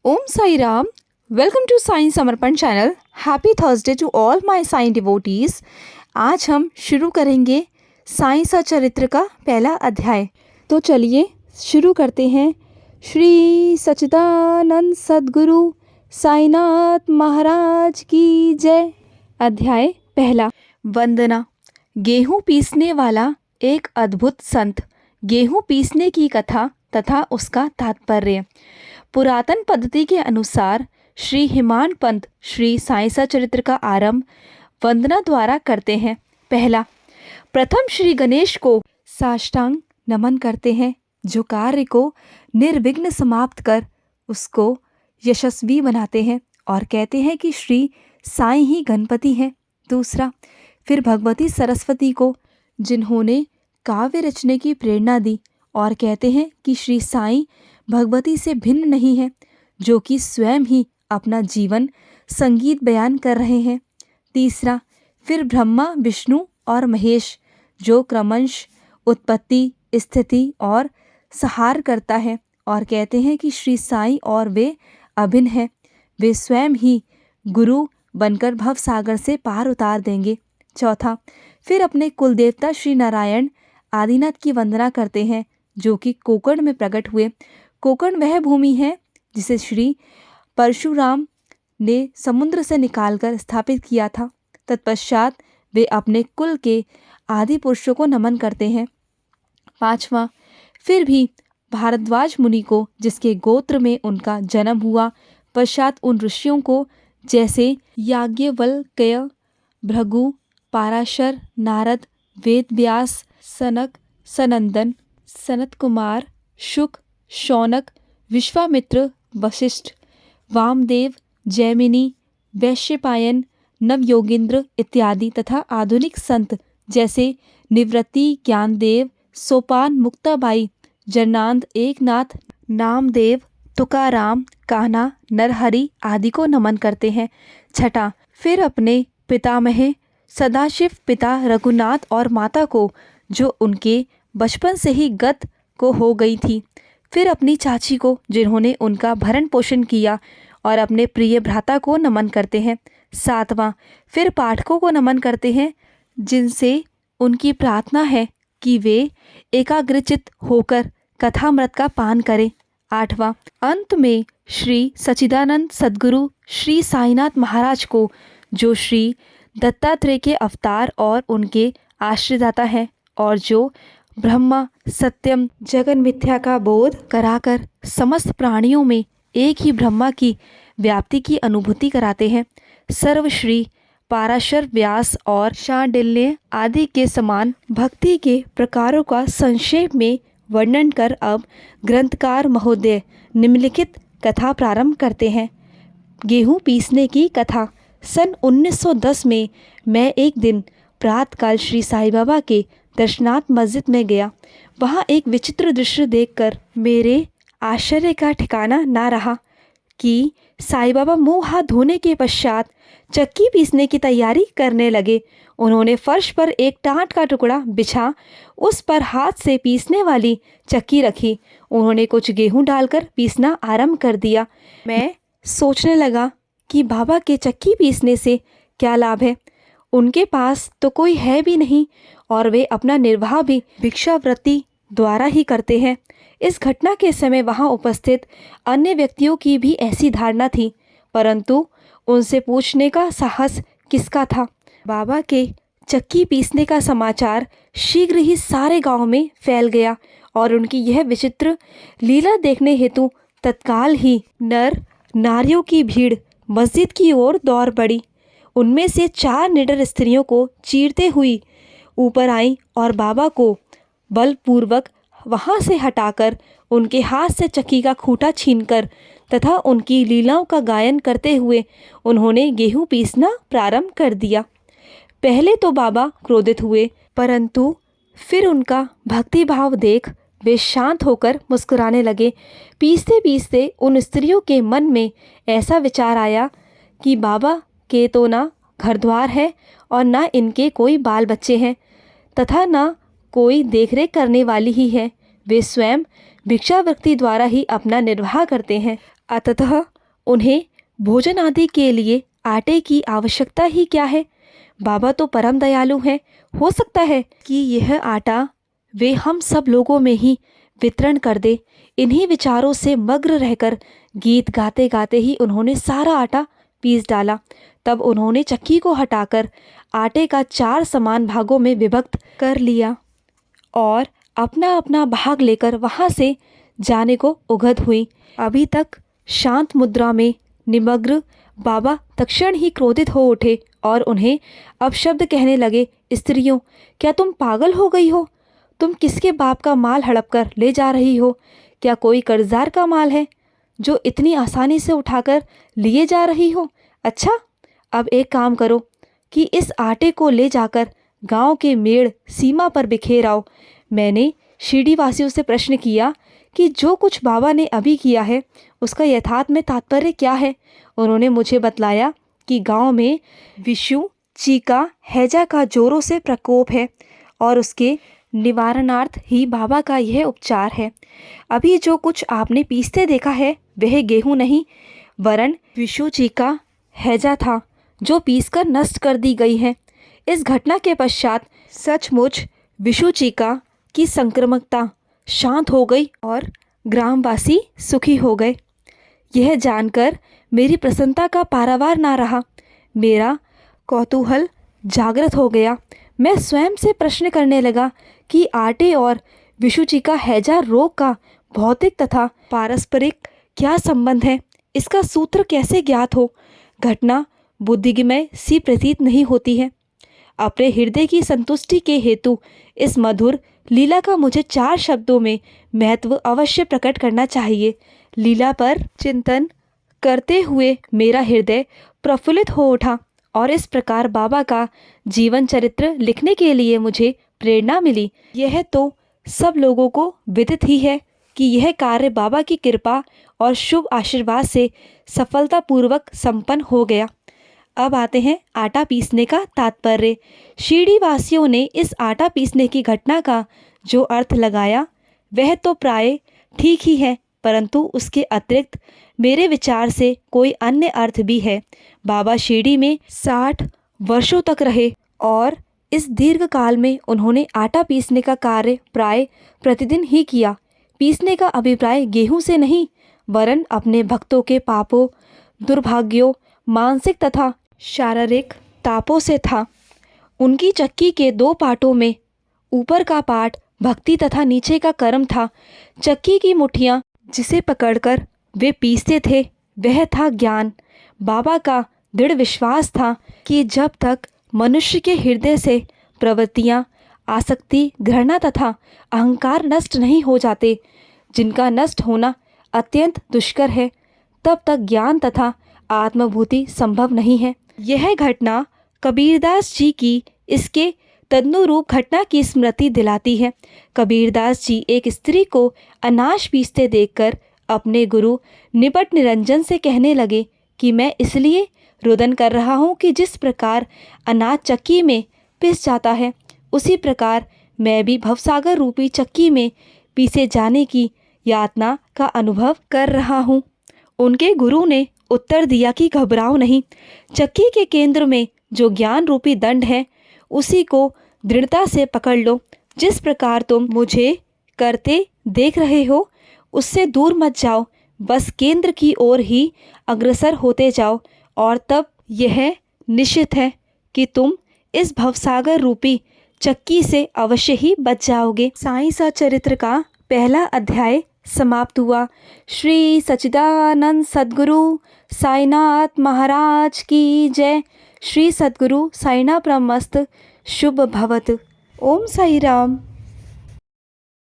Om Sai Ram. Welcome to Sai Samarpan channel. Happy Thursday to all my Sai devotees. आज हम शुरू करेंगे साईं सचरित्र का पहला अध्याय. तो चलिए शुरू करते हैं. श्री सच्चिदानंद सद्गुरु साईनाथ महाराज की जय. अध्याय पहला. वंदना. गेहूं पीसने वाला एक अद्भुत संत. गेहूं पीसने की कथा तथा उसका तात्पर्य. पुरातन पद्धति के अनुसार श्री हिमान पंत श्री साईं सचरित्र का आरंभ वंदना द्वारा करते हैं. पहला. प्रथम श्री गणेश को साष्टांग नमन करते हैं, जो कार्य को निर्विघ्न समाप्त कर उसको यशस्वी बनाते हैं और कहते हैं कि श्री साईं ही गणपति हैं. दूसरा. फिर भगवती सरस्वती को, जिन्होंने काव्य रचने की प्रेरणा दी, और कहते हैं कि श्री साईं भगवती से भिन्न नहीं है, जो कि स्वयं ही अपना जीवन संगीत बयान कर रहे हैं. तीसरा. फिर ब्रह्मा, विष्णु और महेश, जो क्रमश उत्पत्ति, स्थिति और संहार करता है, और कहते हैं कि श्री साईं और वे अभिन्न हैं. वे स्वयं ही गुरु बनकर भव सागर से पार उतार देंगे. चौथा. फिर अपने कुलदेवता श्री नारायण आदिनाथ की वंदना करते हैं, जो कि कोकण में प्रकट हुए. कोकण वह भूमि है जिसे श्री परशुराम ने समुद्र से निकालकर स्थापित किया था. तत्पश्चात वे अपने कुल के आदि पुरुषों को नमन करते हैं. पांचवा. फिर भी भारद्वाज मुनि को, जिसके गोत्र में उनका जन्म हुआ, पश्चात उन ऋषियों को, जैसे याज्ञवल्क्य, भृगु, पाराशर, नारद, वेदव्यास, सनक, सनंदन, सनत कुमार, शुक, शौनक, विश्वामित्र, वशिष्ठ, वामदेव, जैमिनी, वैश्यपायन, नवयोगींद्र इत्यादि तथा आधुनिक संत जैसे निवृत्ति, ज्ञानदेव, सोपान, मुक्ताबाई, जनार्दन, एकनाथ, नामदेव, तुकाराम, कान्हा, नरहरि आदि को नमन करते हैं. छठा. फिर अपने पितामह सदाशिव पिता रघुनाथ और माता को, जो उनके बचपन से ही गत को हो गई थी. फिर अपनी चाची को, जिन्होंने उनका भरण पोषण किया, और अपने प्रिय भ्राता को नमन करते हैं. सातवां. फिर पाठकों को नमन करते हैं, जिनसे उनकी प्रार्थना है कि वे एकाग्रचित्त होकर कथामृत का पान करें. आठवां. अंत में श्री सच्चिदानंद सद्गुरु श्री साईनाथ महाराज को, जो श्री दत्तात्रेय के अवतार और उनके आश्रयदाता हैं, और जो ब्रह्मा, सत्यम, जगन मिथ्या का बोध कराकर समस्त प्राणियों में एक ही ब्रह्मा की व्याप्ति की अनुभूति कराते हैं. सर्वश्री पाराशर, व्यास और शांडिल्य आदि के समान भक्ति के प्रकारों का संक्षेप में वर्णन कर अब ग्रंथकार महोदय निम्नलिखित कथा प्रारंभ करते हैं. गेहूं पीसने की कथा. सन 1910 में मैं एक दिन प्रातःकाल श्री साईं बाबा के दर्शनार्थ मस्जिद में गया. वहाँ एक विचित्र दृश्य देखकर मेरे आश्चर्य का ठिकाना ना रहा कि साईं बाबा मुँह हाथ धोने के पश्चात चक्की पीसने की तैयारी करने लगे. उन्होंने फर्श पर एक टाट का टुकड़ा बिछा उस पर हाथ से पीसने वाली चक्की रखी. उन्होंने कुछ गेहूं डालकर पीसना आरंभ कर दिया. मैं सोचने लगा कि बाबा के चक्की पीसने से क्या लाभ है. उनके पास तो कोई है भी नहीं, और वे अपना निर्वाह भी भिक्षावृत्ति द्वारा ही करते हैं. इस घटना के समय वहाँ उपस्थित अन्य व्यक्तियों की भी ऐसी धारणा थी, परंतु उनसे पूछने का साहस किसका था. बाबा के चक्की पीसने का समाचार शीघ्र ही सारे गांव में फैल गया, और उनकी यह विचित्र लीला देखने हेतु तत्काल ही नर नारियों की भीड़ मस्जिद की ओर दौड़ पड़ी. उनमें से 4 निडर स्त्रियों को चीरते हुई ऊपर आई और बाबा को बलपूर्वक वहाँ से हटाकर उनके हाथ से चक्की का खूंटा छीनकर तथा उनकी लीलाओं का गायन करते हुए उन्होंने गेहूं पीसना प्रारंभ कर दिया. पहले तो बाबा क्रोधित हुए, परंतु फिर उनका भक्तिभाव देख वे शांत होकर मुस्कुराने लगे. पीसते पीसते उन स्त्रियों के मन में ऐसा विचार आया कि बाबा के तो ना घर द्वार है, और ना इनके कोई बाल बच्चे हैं, तथा ना कोई देखरेख करने वाली ही है. वे स्वयं भिक्षावृत्ति द्वारा ही अपना निर्वाह करते हैं. अतः उन्हें भोजन आदि के लिए आटे की आवश्यकता ही क्या है। बाबा तो परम दयालु हैं, हो सकता है कि यह आटा वे हम सब लोगों में ही वितरण कर दे। इन्हीं विचारों से मग्न रहकर गीत गाते गाते ही उन्होंने सारा आटा पीस डाला। तब उन्होंने चक्की को हटाकर आटे का 4 समान भागों में विभक्त कर लिया और अपना अपना भाग लेकर वहाँ से जाने को उगत हुई। अभी तक शांत मुद्रा में निमग्न बाबा तत्क्षण ही क्रोधित हो उठे और उन्हें अपशब्द कहने लगे। स्त्रियों, क्या तुम पागल हो गई हो? तुम किसके बाप का माल हड़प कर ले जा रही हो? क्या कोई कर्जदार का माल है जो इतनी आसानी से उठाकर लिए जा रही हो? अच्छा, अब एक काम करो कि इस आटे को ले जाकर गांव के मेड़ सीमा पर बिखेर आओ। मैंने शिरडी वासियों से प्रश्न किया कि जो कुछ बाबा ने अभी किया है उसका यथार्थ में तात्पर्य क्या है। उन्होंने मुझे बतलाया कि गांव में विषु चीका हैजा का जोरों से प्रकोप है और उसके निवारणार्थ ही बाबा का यह उपचार है। अभी जो कुछ आपने पीसते देखा है वह गेहूं नहीं वरन विषु चीका हैजा था जो पीसकर नष्ट कर दी गई है। इस घटना के पश्चात सचमुच विषु चीका की संक्रामकता शांत हो गई और ग्रामवासी सुखी हो गए। यह जानकर मेरी प्रसन्नता का पारावार ना रहा। मेरा कौतूहल जागृत हो गया। मैं स्वयं से प्रश्न करने लगा कि आटे और विषुची का हैजा रोग का भौतिक तथा पारस्परिक क्या संबंध है, इसका सूत्र कैसे ज्ञात हो। घटना बुद्धिमय सी प्रतीत नहीं होती है। अपने हृदय की संतुष्टि के हेतु इस मधुर लीला का मुझे 4 शब्दों में महत्व अवश्य प्रकट करना चाहिए। लीला पर चिंतन करते हुए मेरा हृदय प्रफुल्लित हो उठा और इस प्रकार बाबा का जीवन चरित्र लिखने के लिए मुझे प्रेरणा मिली। यह तो सब लोगों को विदित ही है कि यह कार्य बाबा की कृपा और शुभ आशीर्वाद से सफलतापूर्वक संपन्न हो गया। अब आते हैं आटा पीसने का तात्पर्य। शिरडी वासियों ने इस आटा पीसने की घटना का जो अर्थ लगाया वह तो प्राय ठीक ही है, परंतु उसके अतिरिक्त मेरे विचार से कोई अन्य अर्थ भी है। बाबा शिरडी में 60 वर्षों तक रहे और इस दीर्घ काल में उन्होंने आटा पीसने का कार्य प्राय प्रतिदिन ही किया। पीसने का अभिप्राय गेहूं से नहीं वरन अपने भक्तों के पापों, दुर्भाग्यों, मानसिक तथा शारीरिक तापों से था। उनकी चक्की के 2 पार्टों में ऊपर का पार्ट भक्ति तथा नीचे का कर्म था। चक्की की मुठियाँ जिसे पकड़कर वे पीसते थे वह था ज्ञान। बाबा का दृढ़ विश्वास था कि जब तक मनुष्य के हृदय से प्रवृत्तियाँ, आसक्ति, घृणा तथा अहंकार नष्ट नहीं हो जाते, जिनका नष्ट होना अत्यंत दुष्कर है, तब तक ज्ञान तथा आत्मभूति संभव नहीं है। यह घटना कबीरदास जी की इसके तदनुरूप घटना की स्मृति दिलाती है। कबीरदास जी एक स्त्री को अनाज पीसते देखकर अपने गुरु निपट निरंजन से कहने लगे कि मैं इसलिए रुदन कर रहा हूँ कि जिस प्रकार अनाज चक्की में पिस जाता है उसी प्रकार मैं भी भवसागर रूपी चक्की में पीसे जाने की यातना का अनुभव कर रहा हूँ। उनके गुरु ने उत्तर दिया कि घबराओ नहीं, चक्की के केंद्र में जो ज्ञान रूपी दंड है उसी को दृढ़ता से पकड़ लो। जिस प्रकार तुम मुझे करते देख रहे हो उससे दूर मत जाओ, बस केंद्र की ओर ही अग्रसर होते जाओ और तब यह निश्चित है कि तुम इस भवसागर रूपी चक्की से अवश्य ही बच जाओगे। साईं सचरित्र का पहला अध्याय समाप्त हुआ। श्री सच्चिदानंद सद्गुरु साईनाथ महाराज की जय। श्री सद्गुरु साईनाथ ब्रह्मस्त शुभ भवत। ओम साई राम।